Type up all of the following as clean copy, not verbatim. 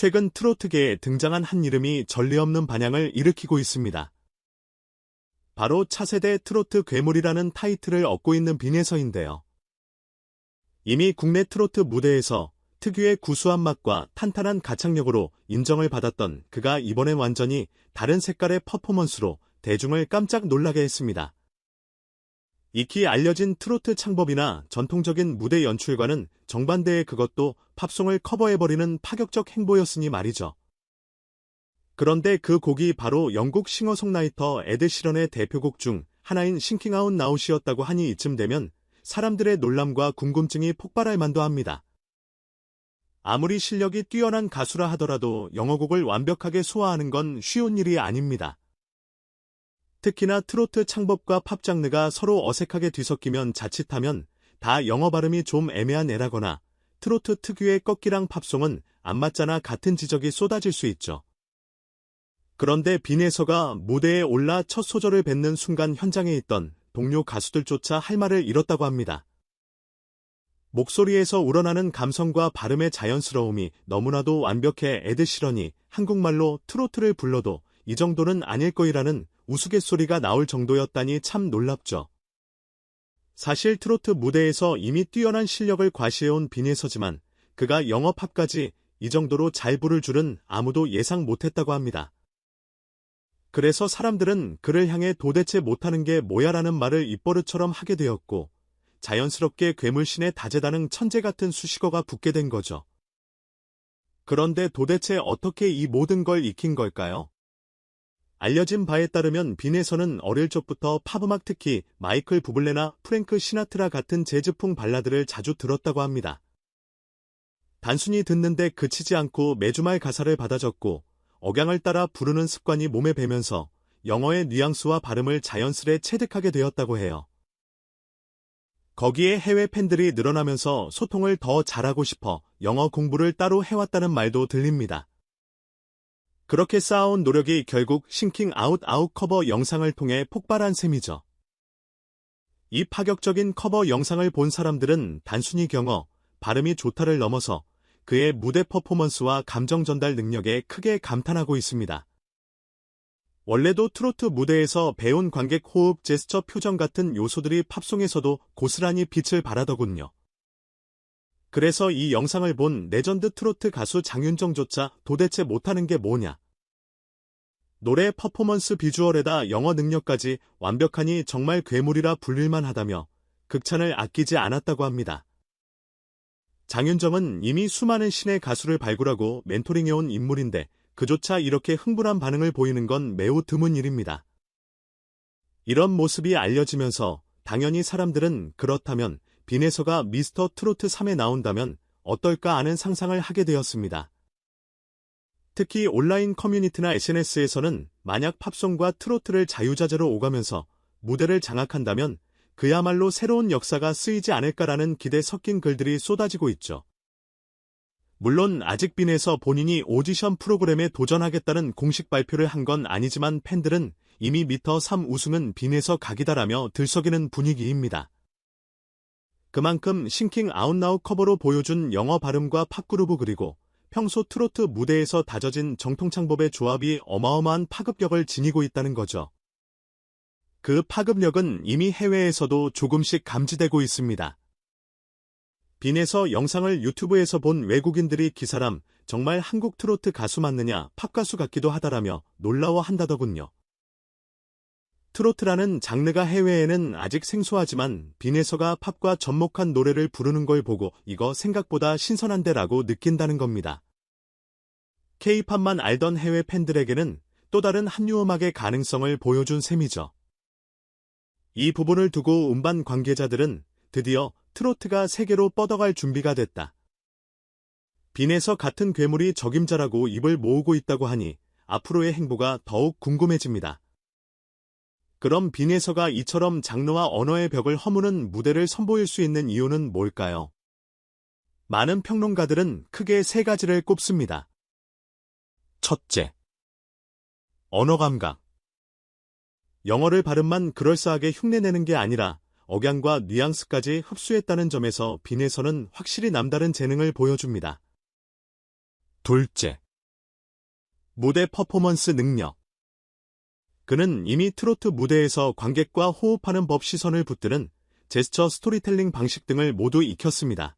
최근 트로트계에 등장한 한 이름이 전례없는 반향을 일으키고 있습니다. 바로 차세대 트로트 괴물이라는 타이틀을 얻고 있는 빈에서인데요. 이미 국내 트로트 무대에서 특유의 구수한 맛과 탄탄한 가창력으로 인정을 받았던 그가 이번엔 완전히 다른 색깔의 퍼포먼스로 대중을 깜짝 놀라게 했습니다. 익히 알려진 트로트 창법이나 전통적인 무대 연출과는 정반대의 그것도 팝송을 커버해버리는 파격적 행보였으니 말이죠. 그런데 그 곡이 바로 영국 싱어송라이터 에드 시런의 대표곡 중 하나인 싱킹 아웃 나웃이었다고 하니 이쯤 되면 사람들의 놀람과 궁금증이 폭발할 만도 합니다. 아무리 실력이 뛰어난 가수라 하더라도 영어곡을 완벽하게 소화하는 건 쉬운 일이 아닙니다. 특히나 트로트 창법과 팝 장르가 서로 어색하게 뒤섞이면 자칫하면 다 영어 발음이 좀 애매한 애라거나 트로트 특유의 꺾기랑 팝송은 안 맞잖아 같은 지적이 쏟아질 수 있죠. 그런데 빈에서가 무대에 올라 첫 소절을 뱉는 순간 현장에 있던 동료 가수들조차 할 말을 잃었다고 합니다. 목소리에서 우러나는 감성과 발음의 자연스러움이 너무나도 완벽해 에드 시런이 한국말로 트로트를 불러도 이 정도는 아닐 거이라는 우스갯소리가 나올 정도였다니 참 놀랍죠. 사실 트로트 무대에서 이미 뛰어난 실력을 과시해온 빈에서지만 그가 영어 팝까지 이 정도로 잘 부를 줄은 아무도 예상 못했다고 합니다. 그래서 사람들은 그를 향해 도대체 못하는 게 뭐야라는 말을 입버릇처럼 하게 되었고 자연스럽게 괴물신의 다재다능 천재 같은 수식어가 붙게 된 거죠. 그런데 도대체 어떻게 이 모든 걸 익힌 걸까요? 알려진 바에 따르면 빈에서는 어릴 적부터 팝음악 특히 마이클 부블레나 프랭크 시나트라 같은 재즈풍 발라드를 자주 들었다고 합니다. 단순히 듣는데 그치지 않고 매주말 가사를 받아 적고 억양을 따라 부르는 습관이 몸에 배면서 영어의 뉘앙스와 발음을 자연스레 체득하게 되었다고 해요. 거기에 해외 팬들이 늘어나면서 소통을 더 잘하고 싶어 영어 공부를 따로 해왔다는 말도 들립니다. 그렇게 쌓아온 노력이 결국 싱킹 아웃 커버 영상을 통해 폭발한 셈이죠. 이 파격적인 커버 영상을 본 사람들은 단순히 경어, 발음이 좋다를 넘어서 그의 무대 퍼포먼스와 감정 전달 능력에 크게 감탄하고 있습니다. 원래도 트로트 무대에서 배운 관객 호흡, 제스처, 표정 같은 요소들이 팝송에서도 고스란히 빛을 발하더군요. 그래서 이 영상을 본 레전드 트로트 가수 장윤정조차 도대체 못하는 게 뭐냐. 노래 퍼포먼스 비주얼에다 영어 능력까지 완벽하니 정말 괴물이라 불릴만 하다며 극찬을 아끼지 않았다고 합니다. 장윤정은 이미 수많은 신의 가수를 발굴하고 멘토링해온 인물인데 그조차 이렇게 흥분한 반응을 보이는 건 매우 드문 일입니다. 이런 모습이 알려지면서 당연히 사람들은 그렇다면 빈에서가 미스터 트로트 3에 나온다면 어떨까 하는 상상을 하게 되었습니다. 특히 온라인 커뮤니티나 SNS에서는 만약 팝송과 트로트를 자유자재로 오가면서 무대를 장악한다면 그야말로 새로운 역사가 쓰이지 않을까라는 기대 섞인 글들이 쏟아지고 있죠. 물론 아직 빈에서 본인이 오디션 프로그램에 도전하겠다는 공식 발표를 한 건 아니지만 팬들은 이미 미터 3 우승은 빈에서 각이다라며 들썩이는 분위기입니다. 그만큼 싱킹 아웃 나우 커버로 보여준 영어 발음과 팝그루브 그리고 평소 트로트 무대에서 다져진 정통창법의 조합이 어마어마한 파급력을 지니고 있다는 거죠. 그 파급력은 이미 해외에서도 조금씩 감지되고 있습니다. 빈에서 영상을 유튜브에서 본 외국인들이 기사람 정말 한국 트로트 가수 맞느냐 팝가수 같기도 하다라며 놀라워한다더군요. 트로트라는 장르가 해외에는 아직 생소하지만 빈에서가 팝과 접목한 노래를 부르는 걸 보고 이거 생각보다 신선한데라고 느낀다는 겁니다. K-팝만 알던 해외 팬들에게는 또 다른 한류 음악의 가능성을 보여준 셈이죠. 이 부분을 두고 음반 관계자들은 드디어 트로트가 세계로 뻗어갈 준비가 됐다. 빈에서 같은 괴물이 적임자라고 입을 모으고 있다고 하니 앞으로의 행보가 더욱 궁금해집니다. 그럼 빈에서가 이처럼 장르와 언어의 벽을 허무는 무대를 선보일 수 있는 이유는 뭘까요? 많은 평론가들은 크게 세 가지를 꼽습니다. 첫째, 언어 감각. 영어를 발음만 그럴싸하게 흉내내는 게 아니라 억양과 뉘앙스까지 흡수했다는 점에서 빈에서는 확실히 남다른 재능을 보여줍니다. 둘째, 무대 퍼포먼스 능력. 그는 이미 트로트 무대에서 관객과 호흡하는 법, 시선을 붙드는 제스처, 스토리텔링 방식 등을 모두 익혔습니다.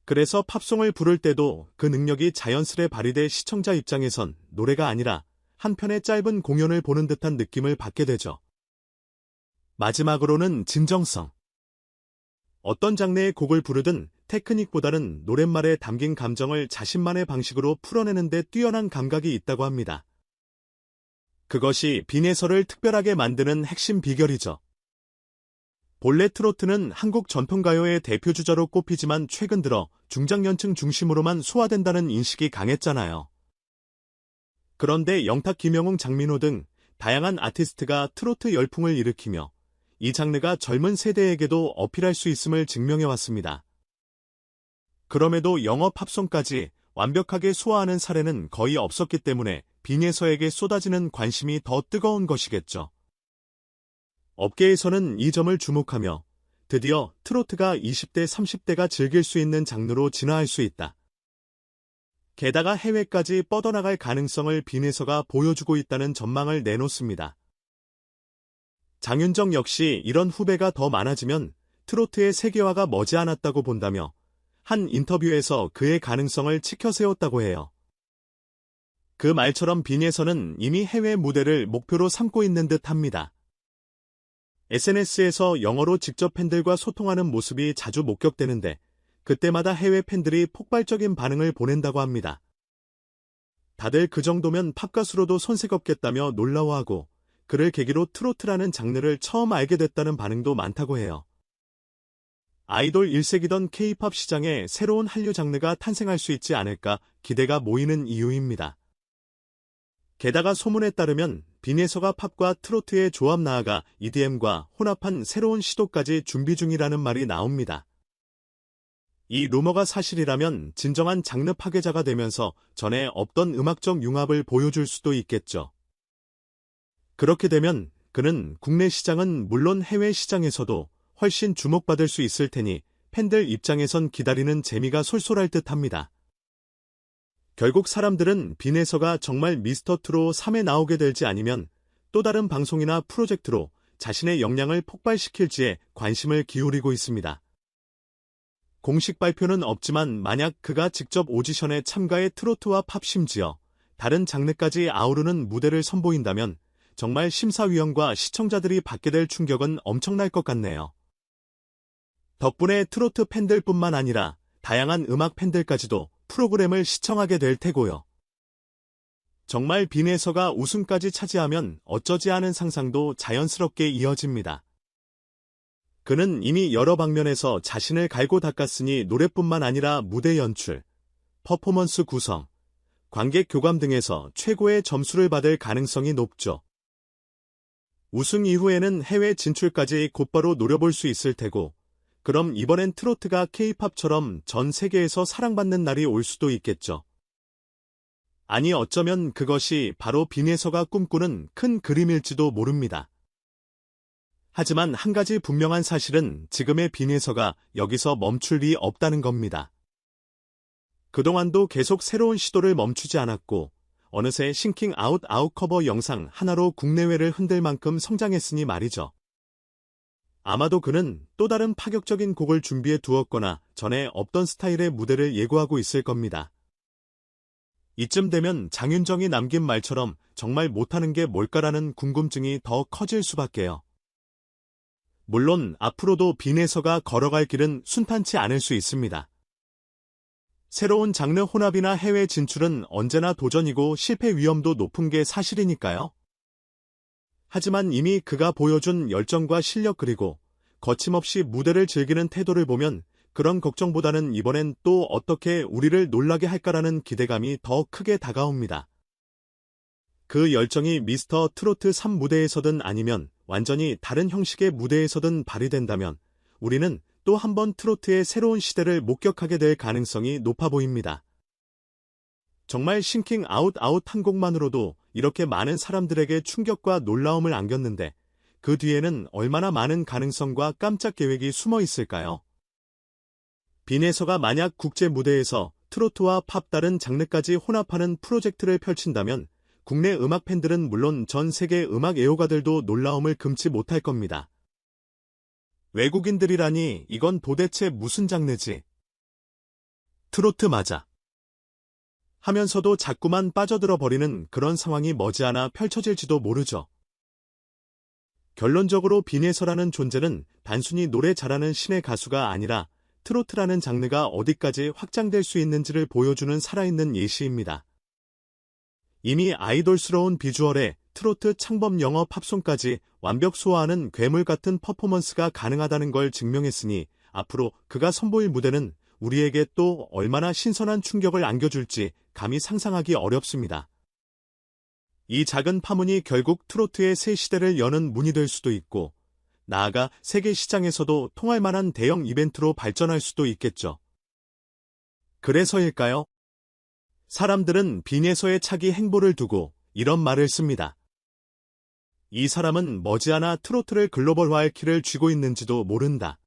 그래서 팝송을 부를 때도 그 능력이 자연스레 발휘돼 시청자 입장에선 노래가 아니라 한 편의 짧은 공연을 보는 듯한 느낌을 받게 되죠. 마지막으로는 진정성. 어떤 장르의 곡을 부르든 테크닉보다는 노랫말에 담긴 감정을 자신만의 방식으로 풀어내는 데 뛰어난 감각이 있다고 합니다. 그것이 빈에서를 특별하게 만드는 핵심 비결이죠. 본래 트로트는 한국 전통가요의 대표주자로 꼽히지만 최근 들어 중장년층 중심으로만 소화된다는 인식이 강했잖아요. 그런데 영탁, 김영웅, 장민호 등 다양한 아티스트가 트로트 열풍을 일으키며 이 장르가 젊은 세대에게도 어필할 수 있음을 증명해왔습니다. 그럼에도 영어 팝송까지 완벽하게 소화하는 사례는 거의 없었기 때문에 빈예서에게 쏟아지는 관심이 더 뜨거운 것이겠죠. 업계에서는 이 점을 주목하며 드디어 트로트가 20대, 30대가 즐길 수 있는 장르로 진화할 수 있다. 게다가 해외까지 뻗어나갈 가능성을 빈에서가 보여주고 있다는 전망을 내놓습니다. 장윤정 역시 이런 후배가 더 많아지면 트로트의 세계화가 머지않았다고 본다며 한 인터뷰에서 그의 가능성을 치켜세웠다고 해요. 그 말처럼 빈에서는 이미 해외 무대를 목표로 삼고 있는 듯 합니다. SNS에서 영어로 직접 팬들과 소통하는 모습이 자주 목격되는데 그때마다 해외 팬들이 폭발적인 반응을 보낸다고 합니다. 다들 그 정도면 팝가수로도 손색 없겠다며 놀라워하고 그를 계기로 트로트라는 장르를 처음 알게 됐다는 반응도 많다고 해요. 아이돌 1세기던 K-팝 시장에 새로운 한류 장르가 탄생할 수 있지 않을까 기대가 모이는 이유입니다. 게다가 소문에 따르면 빈에서가 팝과 트로트의 조합, 나아가 EDM과 혼합한 새로운 시도까지 준비 중이라는 말이 나옵니다. 이 루머가 사실이라면 진정한 장르 파괴자가 되면서 전에 없던 음악적 융합을 보여줄 수도 있겠죠. 그렇게 되면 그는 국내 시장은 물론 해외 시장에서도 훨씬 주목받을 수 있을 테니 팬들 입장에선 기다리는 재미가 솔솔할 듯합니다. 결국 사람들은 빈에서가 정말 미스터 트롯 3에 나오게 될지 아니면 또 다른 방송이나 프로젝트로 자신의 역량을 폭발시킬지에 관심을 기울이고 있습니다. 공식 발표는 없지만 만약 그가 직접 오디션에 참가해 트로트와 팝, 심지어 다른 장르까지 아우르는 무대를 선보인다면 정말 심사위원과 시청자들이 받게 될 충격은 엄청날 것 같네요. 덕분에 트로트 팬들뿐만 아니라 다양한 음악 팬들까지도 프로그램을 시청하게 될 테고요. 정말 빈에서가 우승까지 차지하면 어쩌지 않은 상상도 자연스럽게 이어집니다. 그는 이미 여러 방면에서 자신을 갈고 닦았으니 노래뿐만 아니라 무대 연출, 퍼포먼스 구성, 관객 교감 등에서 최고의 점수를 받을 가능성이 높죠. 우승 이후에는 해외 진출까지 곧바로 노려볼 수 있을 테고, 그럼 이번엔 트로트가 K-팝처럼 전 세계에서 사랑받는 날이 올 수도 있겠죠. 아니, 어쩌면 그것이 바로 빈에서가 꿈꾸는 큰 그림일지도 모릅니다. 하지만 한 가지 분명한 사실은 지금의 빈에서가 여기서 멈출 리 없다는 겁니다. 그동안도 계속 새로운 시도를 멈추지 않았고 어느새 싱킹 아웃 커버 영상 하나로 국내외를 흔들 만큼 성장했으니 말이죠. 아마도 그는 또 다른 파격적인 곡을 준비해 두었거나 전에 없던 스타일의 무대를 예고하고 있을 겁니다. 이쯤 되면 장윤정이 남긴 말처럼 정말 못하는 게 뭘까라는 궁금증이 더 커질 수밖에요. 물론 앞으로도 빈에서가 걸어갈 길은 순탄치 않을 수 있습니다. 새로운 장르 혼합이나 해외 진출은 언제나 도전이고 실패 위험도 높은 게 사실이니까요. 하지만 이미 그가 보여준 열정과 실력 그리고 거침없이 무대를 즐기는 태도를 보면 그런 걱정보다는 이번엔 또 어떻게 우리를 놀라게 할까라는 기대감이 더 크게 다가옵니다. 그 열정이 미스터 트로트 3 무대에서든 아니면 완전히 다른 형식의 무대에서든 발휘된다면 우리는 또 한 번 트로트의 새로운 시대를 목격하게 될 가능성이 높아 보입니다. 정말 싱킹 아웃 한 곡만으로도 이렇게 많은 사람들에게 충격과 놀라움을 안겼는데 그 뒤에는 얼마나 많은 가능성과 깜짝 계획이 숨어 있을까요? 빈에서가 만약 국제 무대에서 트로트와 팝 다른 장르까지 혼합하는 프로젝트를 펼친다면 국내 음악 팬들은 물론 전 세계 음악 애호가들도 놀라움을 금치 못할 겁니다. 외국인들이라니 이건 도대체 무슨 장르지? 트로트 맞아. 하면서도 자꾸만 빠져들어 버리는 그런 상황이 머지않아 펼쳐질지도 모르죠. 결론적으로 빈예서라는 존재는 단순히 노래 잘하는 신의 가수가 아니라 트로트라는 장르가 어디까지 확장될 수 있는지를 보여주는 살아있는 예시입니다. 이미 아이돌스러운 비주얼에 트로트 창법 영어 팝송까지 완벽 소화하는 괴물 같은 퍼포먼스가 가능하다는 걸 증명했으니 앞으로 그가 선보일 무대는 우리에게 또 얼마나 신선한 충격을 안겨줄지 감히 상상하기 어렵습니다. 이 작은 파문이 결국 트로트의 새 시대를 여는 문이 될 수도 있고 나아가 세계 시장에서도 통할 만한 대형 이벤트로 발전할 수도 있겠죠. 그래서일까요? 사람들은 빈예서의 차기 행보를 두고 이런 말을 씁니다. 이 사람은 머지않아 트로트를 글로벌화할 키를 쥐고 있는지도 모른다.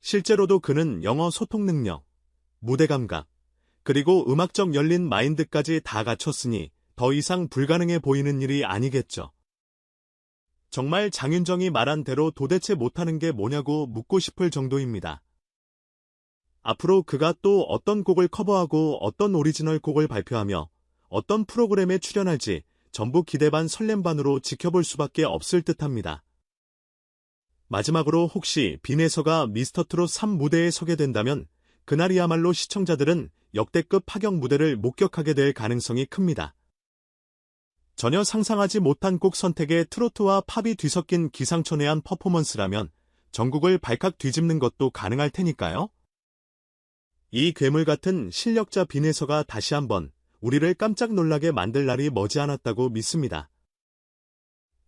실제로도 그는 영어 소통 능력, 무대 감각, 그리고 음악적 열린 마인드까지 다 갖췄으니 더 이상 불가능해 보이는 일이 아니겠죠. 정말 장윤정이 말한 대로 도대체 못하는 게 뭐냐고 묻고 싶을 정도입니다. 앞으로 그가 또 어떤 곡을 커버하고 어떤 오리지널 곡을 발표하며 어떤 프로그램에 출연할지 전부 기대 반 설렘 반으로 지켜볼 수밖에 없을 듯합니다. 마지막으로 혹시 빈예서가 미스터트롯 3 무대에 서게 된다면 그날이야말로 시청자들은 역대급 파격 무대를 목격하게 될 가능성이 큽니다. 전혀 상상하지 못한 곡 선택에 트로트와 팝이 뒤섞인 기상천외한 퍼포먼스라면 전국을 발칵 뒤집는 것도 가능할 테니까요. 이 괴물 같은 실력자 빈예서가 다시 한번 우리를 깜짝 놀라게 만들 날이 머지않았다고 믿습니다.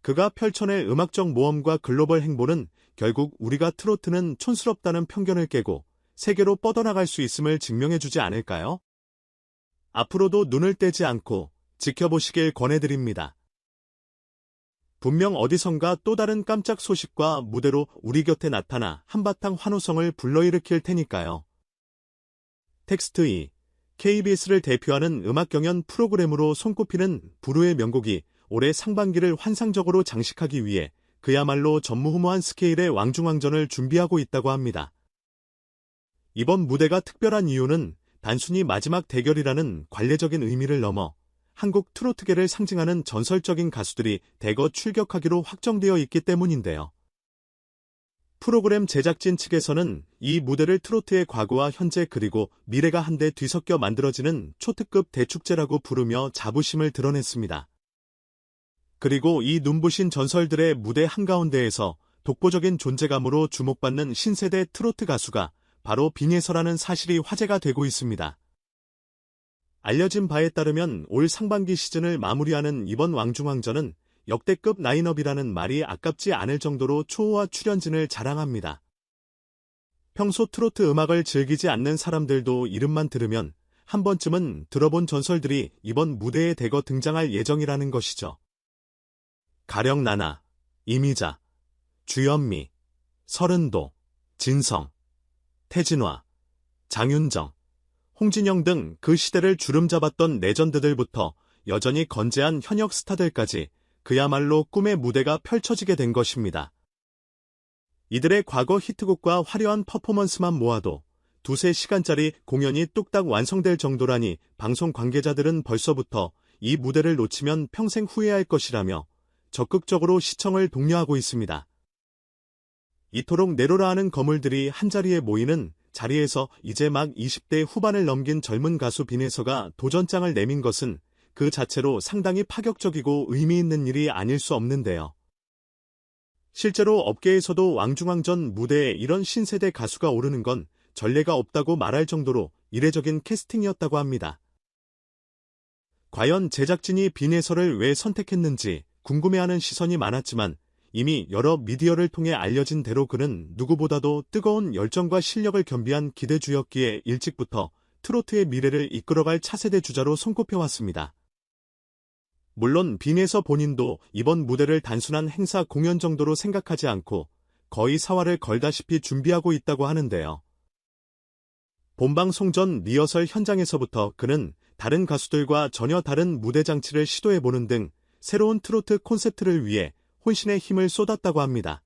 그가 펼쳐낼 음악적 모험과 글로벌 행보는 결국 우리가 트로트는 촌스럽다는 편견을 깨고 세계로 뻗어나갈 수 있음을 증명해주지 않을까요? 앞으로도 눈을 떼지 않고 지켜보시길 권해드립니다. 분명 어디선가 또 다른 깜짝 소식과 무대로 우리 곁에 나타나 한바탕 환호성을 불러일으킬 테니까요. 텍스트 2. KBS를 대표하는 음악 경연 프로그램으로 손꼽히는 부르의 명곡이 올해 상반기를 환상적으로 장식하기 위해 그야말로 전무후무한 스케일의 왕중왕전을 준비하고 있다고 합니다. 이번 무대가 특별한 이유는 단순히 마지막 대결이라는 관례적인 의미를 넘어 한국 트로트계를 상징하는 전설적인 가수들이 대거 출격하기로 확정되어 있기 때문인데요. 프로그램 제작진 측에서는 이 무대를 트로트의 과거와 현재 그리고 미래가 한데 뒤섞여 만들어지는 초특급 대축제라고 부르며 자부심을 드러냈습니다. 그리고 이 눈부신 전설들의 무대 한가운데에서 독보적인 존재감으로 주목받는 신세대 트로트 가수가 바로 빈예서라는 사실이 화제가 되고 있습니다. 알려진 바에 따르면 올 상반기 시즌을 마무리하는 이번 왕중왕전은 역대급 라인업이라는 말이 아깝지 않을 정도로 초호화 출연진을 자랑합니다. 평소 트로트 음악을 즐기지 않는 사람들도 이름만 들으면 한 번쯤은 들어본 전설들이 이번 무대에 대거 등장할 예정이라는 것이죠. 가령 나나, 이미자, 주현미, 서른도, 진성, 태진화, 장윤정, 홍진영 등 그 시대를 주름잡았던 레전드들부터 여전히 건재한 현역 스타들까지 그야말로 꿈의 무대가 펼쳐지게 된 것입니다. 이들의 과거 히트곡과 화려한 퍼포먼스만 모아도 두세 시간짜리 공연이 뚝딱 완성될 정도라니 방송 관계자들은 벌써부터 이 무대를 놓치면 평생 후회할 것이라며 적극적으로 시청을 독려하고 있습니다. 이토록 내로라 하는 거물들이 한자리에 모이는 자리에서 이제 막 20대 후반을 넘긴 젊은 가수 빈예서가 도전장을 내민 것은 그 자체로 상당히 파격적이고 의미 있는 일이 아닐 수 없는데요. 실제로 업계에서도 왕중왕전 무대에 이런 신세대 가수가 오르는 건 전례가 없다고 말할 정도로 이례적인 캐스팅이었다고 합니다. 과연 제작진이 빈예서를 왜 선택했는지 궁금해하는 시선이 많았지만 이미 여러 미디어를 통해 알려진 대로 그는 누구보다도 뜨거운 열정과 실력을 겸비한 기대주였기에 일찍부터 트로트의 미래를 이끌어갈 차세대 주자로 손꼽혀왔습니다. 물론 빈예서 본인도 이번 무대를 단순한 행사 공연 정도로 생각하지 않고 거의 사활을 걸다시피 준비하고 있다고 하는데요. 본방송 전 리허설 현장에서부터 그는 다른 가수들과 전혀 다른 무대 장치를 시도해보는 등 새로운 트로트 콘셉트를 위해 혼신의 힘을 쏟았다고 합니다.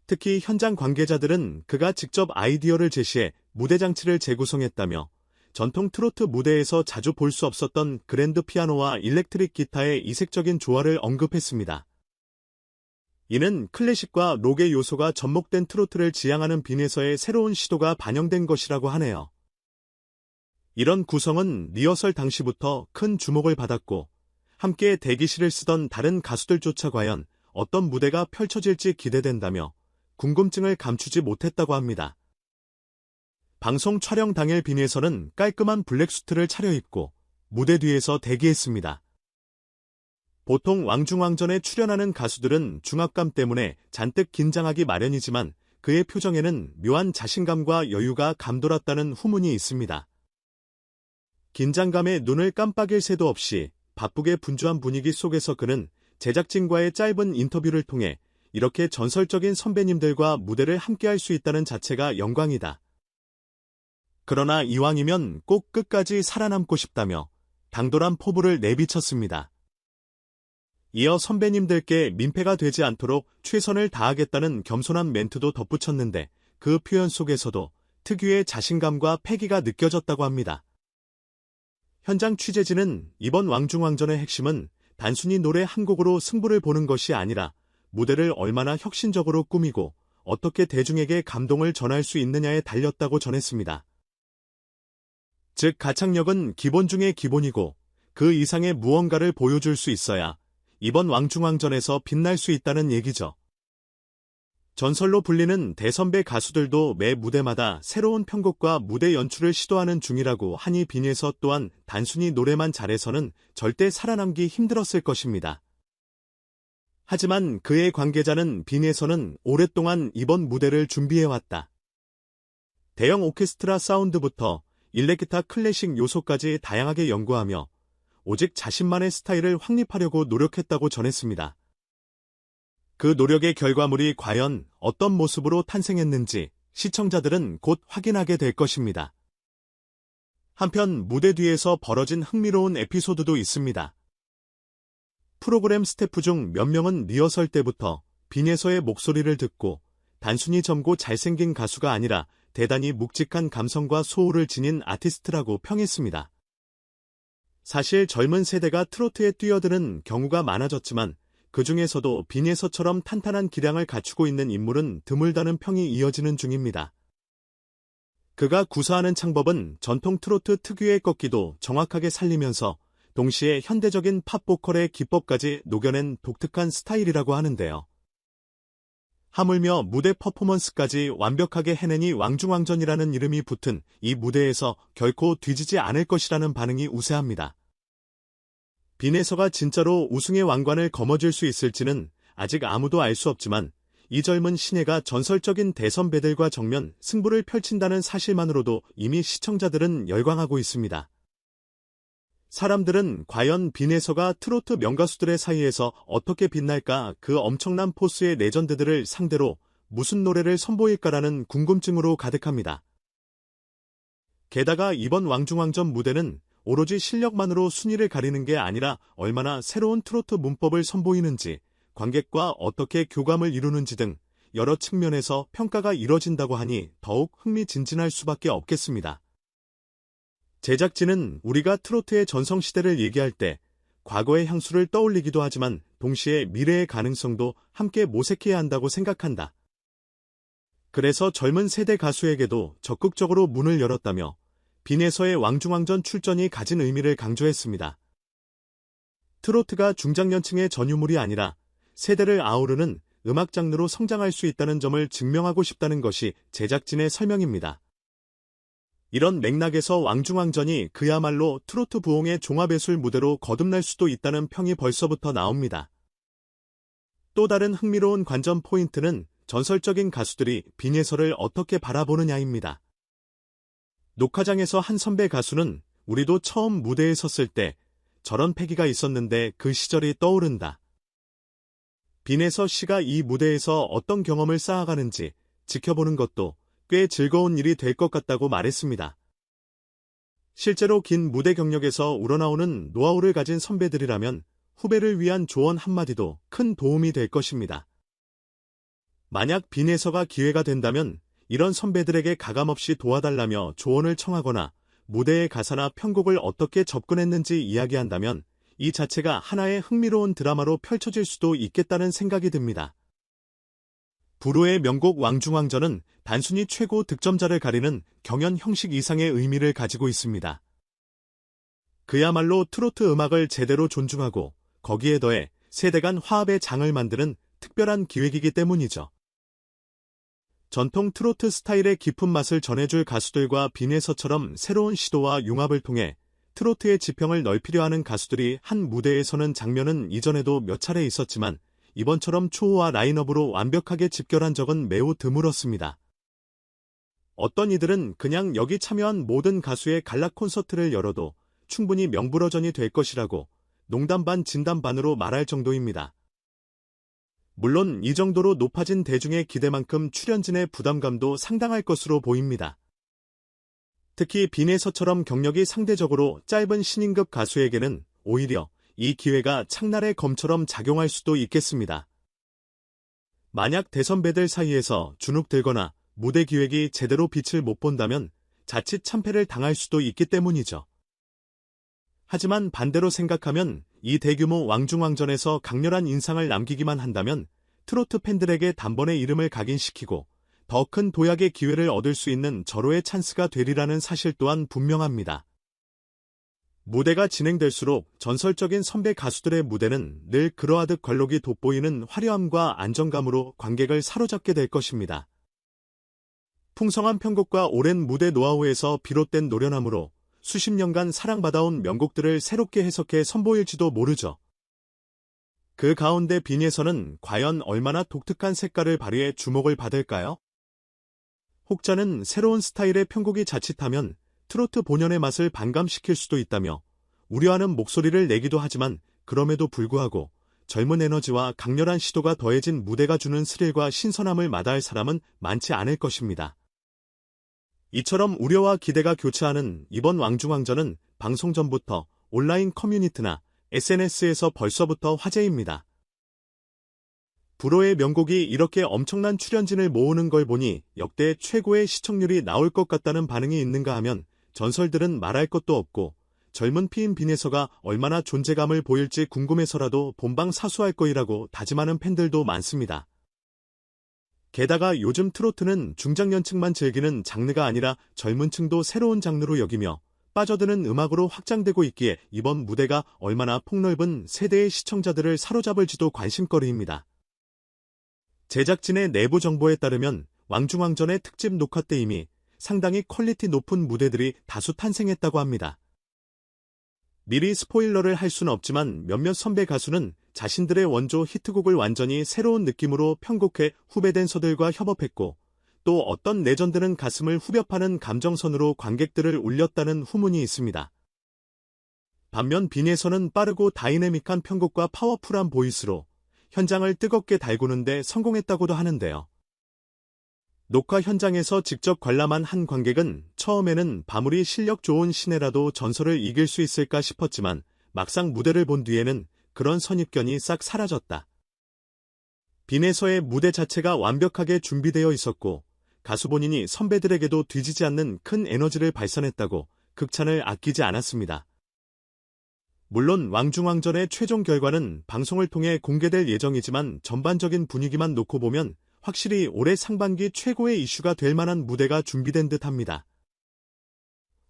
특히 현장 관계자들은 그가 직접 아이디어를 제시해 무대 장치를 재구성했다며 전통 트로트 무대에서 자주 볼 수 없었던 그랜드 피아노와 일렉트릭 기타의 이색적인 조화를 언급했습니다. 이는 클래식과 록의 요소가 접목된 트로트를 지향하는 빈에서의 새로운 시도가 반영된 것이라고 하네요. 이런 구성은 리허설 당시부터 큰 주목을 받았고 함께 대기실을 쓰던 다른 가수들조차 과연 어떤 무대가 펼쳐질지 기대된다며 궁금증을 감추지 못했다고 합니다. 방송 촬영 당일 빈에서는 깔끔한 블랙수트를 차려입고 무대 뒤에서 대기했습니다. 보통 왕중왕전에 출연하는 가수들은 중압감 때문에 잔뜩 긴장하기 마련이지만 그의 표정에는 묘한 자신감과 여유가 감돌았다는 후문이 있습니다. 긴장감에 눈을 깜빡일 새도 없이 바쁘게 분주한 분위기 속에서 그는 제작진과의 짧은 인터뷰를 통해 이렇게 전설적인 선배님들과 무대를 함께할 수 있다는 자체가 영광이다. 그러나 이왕이면 꼭 끝까지 살아남고 싶다며 당돌한 포부를 내비쳤습니다. 이어 선배님들께 민폐가 되지 않도록 최선을 다하겠다는 겸손한 멘트도 덧붙였는데 그 표현 속에서도 특유의 자신감과 패기가 느껴졌다고 합니다. 현장 취재진은 이번 왕중왕전의 핵심은 단순히 노래 한 곡으로 승부를 보는 것이 아니라 무대를 얼마나 혁신적으로 꾸미고 어떻게 대중에게 감동을 전할 수 있느냐에 달렸다고 전했습니다. 즉 가창력은 기본 중의 기본이고 그 이상의 무언가를 보여줄 수 있어야 이번 왕중왕전에서 빛날 수 있다는 얘기죠. 전설로 불리는 대선배 가수들도 매 무대마다 새로운 편곡과 무대 연출을 시도하는 중이라고 하니 빈에서 또한 단순히 노래만 잘해서는 절대 살아남기 힘들었을 것입니다. 하지만 그의 관계자는 빈에서는 오랫동안 이번 무대를 준비해왔다. 대형 오케스트라 사운드부터 일렉기타 클래식 요소까지 다양하게 연구하며 오직 자신만의 스타일을 확립하려고 노력했다고 전했습니다. 그 노력의 결과물이 과연 어떤 모습으로 탄생했는지 시청자들은 곧 확인하게 될 것입니다. 한편 무대 뒤에서 벌어진 흥미로운 에피소드도 있습니다. 프로그램 스태프 중 몇 명은 리허설 때부터 빈에서의 목소리를 듣고 단순히 젊고 잘생긴 가수가 아니라 대단히 묵직한 감성과 소울을 지닌 아티스트라고 평했습니다. 사실 젊은 세대가 트로트에 뛰어드는 경우가 많아졌지만 그 중에서도 빈에서처럼 탄탄한 기량을 갖추고 있는 인물은 드물다는 평이 이어지는 중입니다. 그가 구사하는 창법은 전통 트로트 특유의 꺾기도 정확하게 살리면서 동시에 현대적인 팝 보컬의 기법까지 녹여낸 독특한 스타일이라고 하는데요. 하물며 무대 퍼포먼스까지 완벽하게 해내니 왕중왕전이라는 이름이 붙은 이 무대에서 결코 뒤지지 않을 것이라는 반응이 우세합니다. 빈에서가 진짜로 우승의 왕관을 거머쥘 수 있을지는 아직 아무도 알 수 없지만 이 젊은 신예가 전설적인 대선배들과 정면 승부를 펼친다는 사실만으로도 이미 시청자들은 열광하고 있습니다. 사람들은 과연 빈에서가 트로트 명가수들의 사이에서 어떻게 빛날까, 그 엄청난 포스의 레전드들을 상대로 무슨 노래를 선보일까라는 궁금증으로 가득합니다. 게다가 이번 왕중왕전 무대는 오로지 실력만으로 순위를 가리는 게 아니라 얼마나 새로운 트로트 문법을 선보이는지, 관객과 어떻게 교감을 이루는지 등 여러 측면에서 평가가 이뤄진다고 하니 더욱 흥미진진할 수밖에 없겠습니다. 제작진은 우리가 트로트의 전성시대를 얘기할 때 과거의 향수를 떠올리기도 하지만 동시에 미래의 가능성도 함께 모색해야 한다고 생각한다. 그래서 젊은 세대 가수에게도 적극적으로 문을 열었다며 빈에서의 왕중왕전 출전이 가진 의미를 강조했습니다. 트로트가 중장년층의 전유물이 아니라 세대를 아우르는 음악 장르로 성장할 수 있다는 점을 증명하고 싶다는 것이 제작진의 설명입니다. 이런 맥락에서 왕중왕전이 그야말로 트로트 부홍의 종합예술 무대로 거듭날 수도 있다는 평이 벌써부터 나옵니다. 또 다른 흥미로운 관전 포인트는 전설적인 가수들이 빈에서를 어떻게 바라보느냐입니다. 녹화장에서 한 선배 가수는 우리도 처음 무대에 섰을 때 저런 패기가 있었는데 그 시절이 떠오른다. 빈에서 씨가 이 무대에서 어떤 경험을 쌓아가는지 지켜보는 것도 꽤 즐거운 일이 될 것 같다고 말했습니다. 실제로 긴 무대 경력에서 우러나오는 노하우를 가진 선배들이라면 후배를 위한 조언 한마디도 큰 도움이 될 것입니다. 만약 빈에서가 기회가 된다면 이런 선배들에게 가감없이 도와달라며 조언을 청하거나 무대의 가사나 편곡을 어떻게 접근했는지 이야기한다면 이 자체가 하나의 흥미로운 드라마로 펼쳐질 수도 있겠다는 생각이 듭니다. 불후의 명곡 왕중왕전은 단순히 최고 득점자를 가리는 경연 형식 이상의 의미를 가지고 있습니다. 그야말로 트로트 음악을 제대로 존중하고 거기에 더해 세대 간 화합의 장을 만드는 특별한 기획이기 때문이죠. 전통 트로트 스타일의 깊은 맛을 전해줄 가수들과 빈에서처럼 새로운 시도와 융합을 통해 트로트의 지평을 넓히려 하는 가수들이 한 무대에 서는 장면은 이전에도 몇 차례 있었지만 이번처럼 초호화 라인업으로 완벽하게 집결한 적은 매우 드물었습니다. 어떤 이들은 그냥 여기 참여한 모든 가수의 갈라 콘서트를 열어도 충분히 명불허전이 될 것이라고 농담 반 진담 반으로 말할 정도입니다. 물론 이 정도로 높아진 대중의 기대만큼 출연진의 부담감도 상당할 것으로 보입니다. 특히 빈에서처럼 경력이 상대적으로 짧은 신인급 가수에게는 오히려 이 기회가 창날의 검처럼 작용할 수도 있겠습니다. 만약 대선배들 사이에서 주눅들거나 무대 기획이 제대로 빛을 못 본다면 자칫 참패를 당할 수도 있기 때문이죠. 하지만 반대로 생각하면 이 대규모 왕중왕전에서 강렬한 인상을 남기기만 한다면 트로트 팬들에게 단번에 이름을 각인시키고 더 큰 도약의 기회를 얻을 수 있는 절호의 찬스가 되리라는 사실 또한 분명합니다. 무대가 진행될수록 전설적인 선배 가수들의 무대는 늘 그러하듯 관록이 돋보이는 화려함과 안정감으로 관객을 사로잡게 될 것입니다. 풍성한 편곡과 오랜 무대 노하우에서 비롯된 노련함으로 수십 년간 사랑받아온 명곡들을 새롭게 해석해 선보일지도 모르죠. 그 가운데 빈에서는 과연 얼마나 독특한 색깔을 발휘해 주목을 받을까요? 혹자는 새로운 스타일의 편곡이 자칫하면 트로트 본연의 맛을 반감시킬 수도 있다며 우려하는 목소리를 내기도 하지만 그럼에도 불구하고 젊은 에너지와 강렬한 시도가 더해진 무대가 주는 스릴과 신선함을 마다할 사람은 많지 않을 것입니다. 이처럼 우려와 기대가 교차하는 이번 왕중왕전은 방송 전부터 온라인 커뮤니티나 SNS에서 벌써부터 화제입니다. 불호의 명곡이 이렇게 엄청난 출연진을 모으는 걸 보니 역대 최고의 시청률이 나올 것 같다는 반응이 있는가 하면 전설들은 말할 것도 없고 젊은 피인 빈에서가 얼마나 존재감을 보일지 궁금해서라도 본방 사수할 거이라고 다짐하는 팬들도 많습니다. 게다가 요즘 트로트는 중장년층만 즐기는 장르가 아니라 젊은 층도 새로운 장르로 여기며 빠져드는 음악으로 확장되고 있기에 이번 무대가 얼마나 폭넓은 세대의 시청자들을 사로잡을지도 관심거리입니다. 제작진의 내부 정보에 따르면 왕중왕전의 특집 녹화 때 이미 상당히 퀄리티 높은 무대들이 다수 탄생했다고 합니다. 미리 스포일러를 할 수는 없지만 몇몇 선배 가수는 자신들의 원조 히트곡을 완전히 새로운 느낌으로 편곡해 후배 댄서들과 협업했고 또 어떤 레전드는 가슴을 후벼 파는 감정선으로 관객들을 울렸다는 후문이 있습니다. 반면 빈에서는 빠르고 다이내믹한 편곡과 파워풀한 보이스로 현장을 뜨겁게 달구는데 성공했다고도 하는데요. 녹화 현장에서 직접 관람한 한 관객은 처음에는 아무리 실력 좋은 신예라도 전설을 이길 수 있을까 싶었지만 막상 무대를 본 뒤에는 그런 선입견이 싹 사라졌다. 빈에서의 무대 자체가 완벽하게 준비되어 있었고 가수 본인이 선배들에게도 뒤지지 않는 큰 에너지를 발산했다고 극찬을 아끼지 않았습니다. 물론 왕중왕전의 최종 결과는 방송을 통해 공개될 예정이지만 전반적인 분위기만 놓고 보면 확실히 올해 상반기 최고의 이슈가 될 만한 무대가 준비된 듯합니다.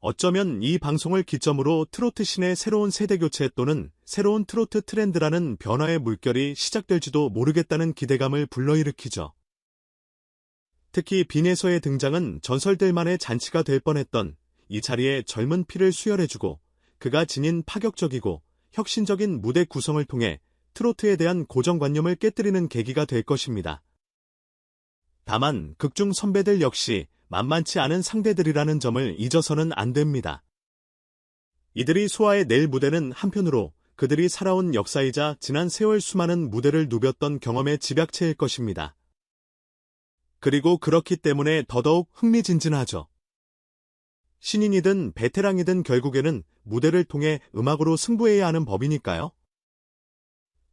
어쩌면 이 방송을 기점으로 트로트 씬의 새로운 세대교체 또는 새로운 트로트 트렌드라는 변화의 물결이 시작될지도 모르겠다는 기대감을 불러일으키죠. 특히 빈에서의 등장은 전설들만의 잔치가 될 뻔했던 이 자리에 젊은 피를 수혈해주고 그가 지닌 파격적이고 혁신적인 무대 구성을 통해 트로트에 대한 고정관념을 깨뜨리는 계기가 될 것입니다. 다만 극중 선배들 역시 만만치 않은 상대들이라는 점을 잊어서는 안 됩니다. 이들이 소화해낼 무대는 한편으로 그들이 살아온 역사이자 지난 세월 수많은 무대를 누볐던 경험의 집약체일 것입니다. 그리고 그렇기 때문에 더더욱 흥미진진하죠. 신인이든 베테랑이든 결국에는 무대를 통해 음악으로 승부해야 하는 법이니까요.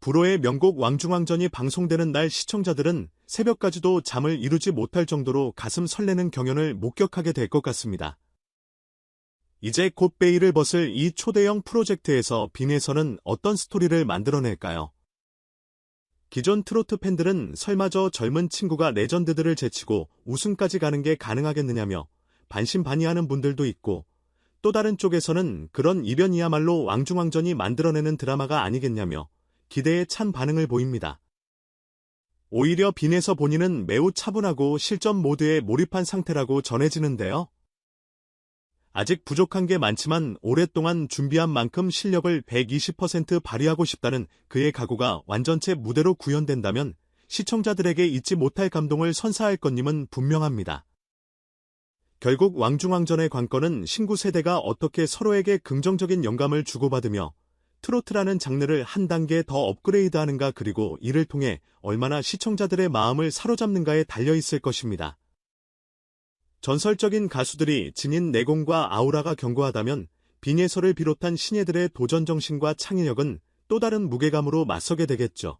불호의 명곡 왕중왕전이 방송되는 날 시청자들은 새벽까지도 잠을 이루지 못할 정도로 가슴 설레는 경연을 목격하게 될 것 같습니다. 이제 곧 베일을 벗을 이 초대형 프로젝트에서 빈에서는 어떤 스토리를 만들어낼까요? 기존 트로트 팬들은 설마 저 젊은 친구가 레전드들을 제치고 우승까지 가는 게 가능하겠느냐며 반신반의하는 분들도 있고, 또 다른 쪽에서는 그런 이변이야말로 왕중왕전이 만들어내는 드라마가 아니겠냐며 기대에 찬 반응을 보입니다. 오히려 빈에서 본인은 매우 차분하고 실전 모드에 몰입한 상태라고 전해지는데요. 아직 부족한 게 많지만 오랫동안 준비한 만큼 실력을 120% 발휘하고 싶다는 그의 각오가 완전체 무대로 구현된다면 시청자들에게 잊지 못할 감동을 선사할 것임은 분명합니다. 결국 왕중왕전의 관건은 신구 세대가 어떻게 서로에게 긍정적인 영감을 주고받으며 트로트라는 장르를 한 단계 더 업그레이드하는가, 그리고 이를 통해 얼마나 시청자들의 마음을 사로잡는가에 달려있을 것입니다. 전설적인 가수들이 지닌 내공과 아우라가 견고하다면 빈예설을 비롯한 신예들의 도전정신과 창의력은 또 다른 무게감으로 맞서게 되겠죠.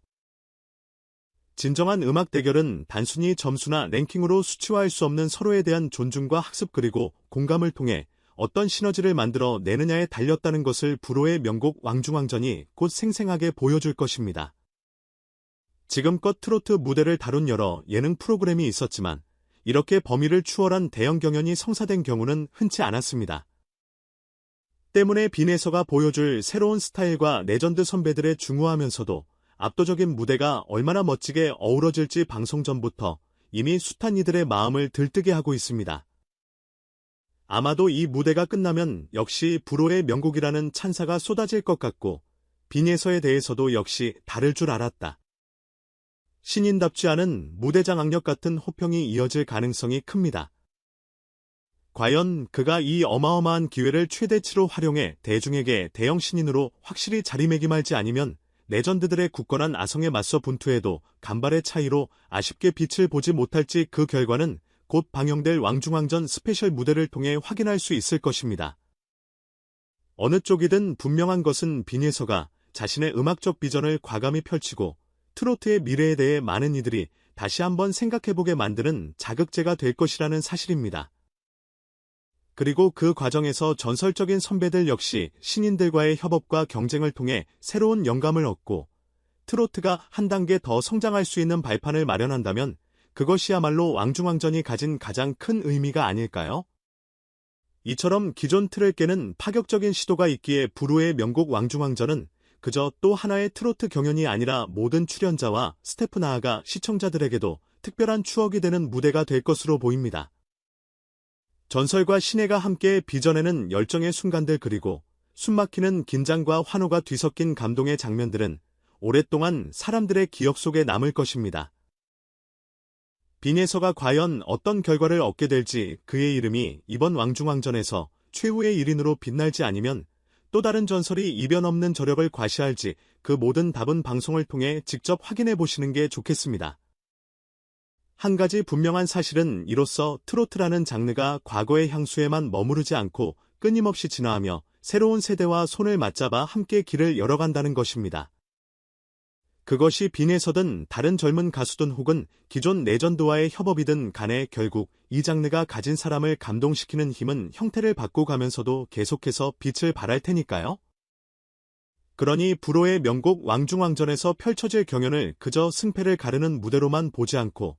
진정한 음악 대결은 단순히 점수나 랭킹으로 수치화할 수 없는 서로에 대한 존중과 학습, 그리고 공감을 통해 어떤 시너지를 만들어 내느냐에 달렸다는 것을 불호의 명곡 왕중왕전이 곧 생생하게 보여줄 것입니다. 지금껏 트로트 무대를 다룬 여러 예능 프로그램이 있었지만 이렇게 범위를 추월한 대형 경연이 성사된 경우는 흔치 않았습니다. 때문에 빈에서가 보여줄 새로운 스타일과 레전드 선배들의 중후하면서도 압도적인 무대가 얼마나 멋지게 어우러질지 방송 전부터 이미 숱한 이들의 마음을 들뜨게 하고 있습니다. 아마도 이 무대가 끝나면 역시 불호의 명곡이라는 찬사가 쏟아질 것 같고, 빈예서에 대해서도 역시 다를 줄 알았다, 신인답지 않은 무대장 악력 같은 호평이 이어질 가능성이 큽니다. 과연 그가 이 어마어마한 기회를 최대치로 활용해 대중에게 대형 신인으로 확실히 자리매김할지, 아니면 레전드들의 굳건한 아성에 맞서 분투해도 간발의 차이로 아쉽게 빛을 보지 못할지, 그 결과는 곧 방영될 왕중왕전 스페셜 무대를 통해 확인할 수 있을 것입니다. 어느 쪽이든 분명한 것은 빈예서가 자신의 음악적 비전을 과감히 펼치고 트로트의 미래에 대해 많은 이들이 다시 한번 생각해보게 만드는 자극제가 될 것이라는 사실입니다. 그리고 그 과정에서 전설적인 선배들 역시 신인들과의 협업과 경쟁을 통해 새로운 영감을 얻고 트로트가 한 단계 더 성장할 수 있는 발판을 마련한다면 그것이야말로 왕중왕전이 가진 가장 큰 의미가 아닐까요? 이처럼 기존 틀을 깨는 파격적인 시도가 있기에 불후의 명곡 왕중왕전은 그저 또 하나의 트로트 경연이 아니라 모든 출연자와 스태프, 나아가 시청자들에게도 특별한 추억이 되는 무대가 될 것으로 보입니다. 전설과 신예가 함께 빚어내는 열정의 순간들, 그리고 숨막히는 긴장과 환호가 뒤섞인 감동의 장면들은 오랫동안 사람들의 기억 속에 남을 것입니다. 빈예서가 과연 어떤 결과를 얻게 될지, 그의 이름이 이번 왕중왕전에서 최후의 1인으로 빛날지, 아니면 또 다른 전설이 이변 없는 저력을 과시할지, 그 모든 답은 방송을 통해 직접 확인해 보시는 게 좋겠습니다. 한 가지 분명한 사실은 이로써 트로트라는 장르가 과거의 향수에만 머무르지 않고 끊임없이 진화하며 새로운 세대와 손을 맞잡아 함께 길을 열어간다는 것입니다. 그것이 빈에서든 다른 젊은 가수든 혹은 기존 레전드와의 협업이든 간에 결국 이 장르가 가진 사람을 감동시키는 힘은 형태를 바꿔가면서도 계속해서 빛을 발할 테니까요. 그러니 불호의 명곡 왕중왕전에서 펼쳐질 경연을 그저 승패를 가르는 무대로만 보지 않고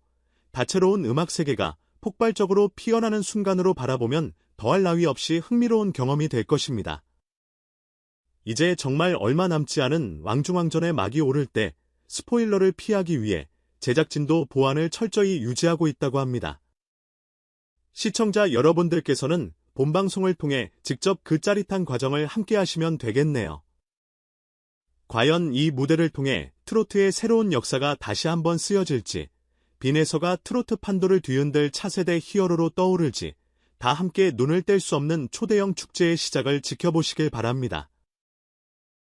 다채로운 음악 세계가 폭발적으로 피어나는 순간으로 바라보면 더할 나위 없이 흥미로운 경험이 될 것입니다. 이제 정말 얼마 남지 않은 왕중왕전의 막이 오를 때 스포일러를 피하기 위해 제작진도 보안을 철저히 유지하고 있다고 합니다. 시청자 여러분들께서는 본방송을 통해 직접 그 짜릿한 과정을 함께 하시면 되겠네요. 과연 이 무대를 통해 트로트의 새로운 역사가 다시 한번 쓰여질지, 빈에서가 트로트 판도를 뒤흔들 차세대 히어로로 떠오를지, 다 함께 눈을 뗄 수 없는 초대형 축제의 시작을 지켜보시길 바랍니다.